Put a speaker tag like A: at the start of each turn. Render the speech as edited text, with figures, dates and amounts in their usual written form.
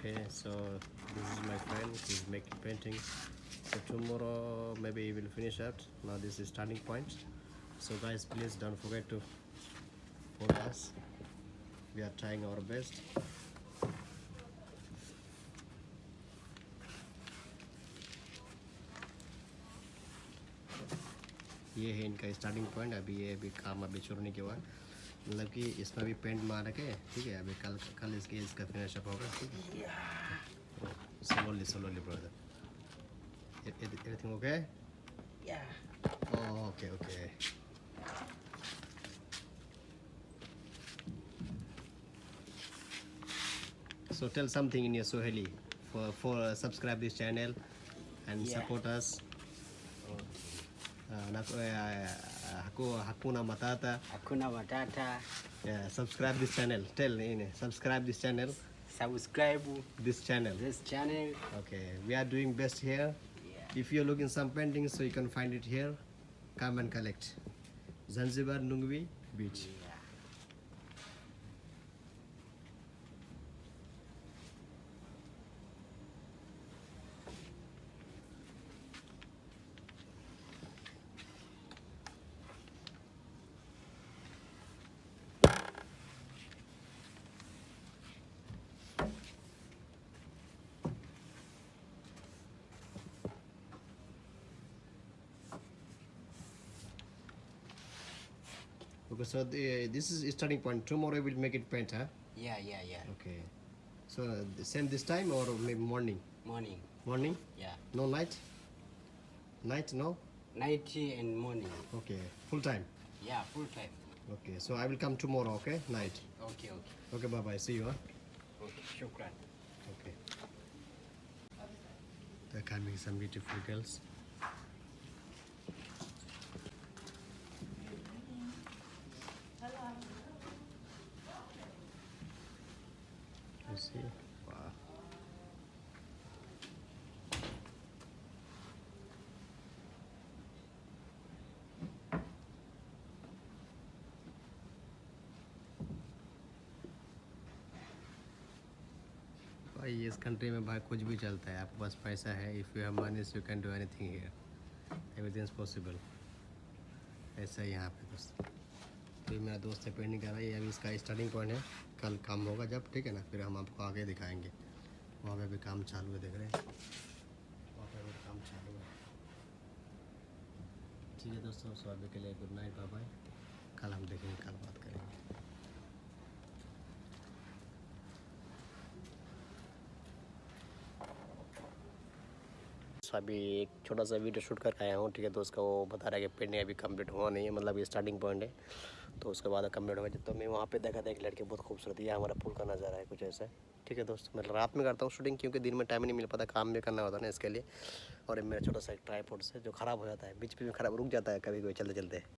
A: Okay, so this is my friend. He's making painting. So tomorrow maybe he will finish up. Now this is starting point. So guys, please don't forget to follow us. We are trying our best. ये है इनका starting point. अभी काम शुरू नहीं किया हुआ, मतलब कि इसमें भी पेंट मार के, ठीक है। अभी कल इसका फिनिश अप होगा, ठीक है। slowly brother. Everything okay?
B: Yeah.
A: Oh, okay. So tell something in your Swahili for subscribe this channel and support us. Hakuna Matata.
B: Hakuna Matata.
A: Yeah, subscribe this channel. Subscribe this channel.
B: Subscribe
A: This channel. Okay, we are doing best here.
B: Yeah.
A: If you're looking some paintings, so you can find it here. Come and collect. Zanzibar Nungwi Beach.
B: Yeah.
A: Okay, so this is starting point. Tomorrow we'll make it paint, huh?
B: Yeah.
A: Okay. So same this time or maybe morning?
B: Morning.
A: Morning?
B: Yeah.
A: No night? Night, no?
B: Night and morning.
A: Okay. Full time?
B: Yeah, full time.
A: Okay. So I will come tomorrow, okay? Night.
B: Okay.
A: Okay, bye-bye. See you, huh?
B: Okay, shukran.
A: Okay. There can be some beautiful girls. You see? Wow. भाई इस country में भाई कुछ भी चलता है, आपके पास पैसा है, if you have money you can do anything here, everything is possible. ऐसा ही यहाँ पे दोस्त। तो ये मेरा दोस्त है, पेंटिंग कर रहा है। अभी इसका स्टार्टिंग पॉइंट है, कल काम होगा जब, ठीक है ना, फिर हम आपको आगे दिखाएंगे। वहाँ पे भी काम चालू है, देख रहे हैं, वहाँ पे भी काम चालू है। ठीक है दोस्तों, सो अभी के लिए गुड नाइट, बाय बाय। कल हम देखेंगे, कल बात करेंगे। अभी एक छोटा सा वीडियो शूट करके आया हूँ, ठीक है। तो उसका वो बता रहा है कि पेंटिंग अभी कंप्लीट हुआ नहीं है, मतलब ये स्टार्टिंग पॉइंट है, तो उसके बाद कंप्लीट होगा। तो मैं वहाँ पे देखा था एक लड़की बहुत खूबसूरत है, हमारा पुल का नज़ारा है कुछ ऐसा, ठीक है दोस्त। मतलब रात में करता हूँ शूटिंग, क्योंकि दिन में टाइम नहीं मिल पाता, काम भी करना होता है ना इसके लिए। और मेरा छोटा सा एक ट्राईपॉड से जो ख़राब हो जाता है, बीच में ख़राब रुक जाता है कभी कोई चलते चलते।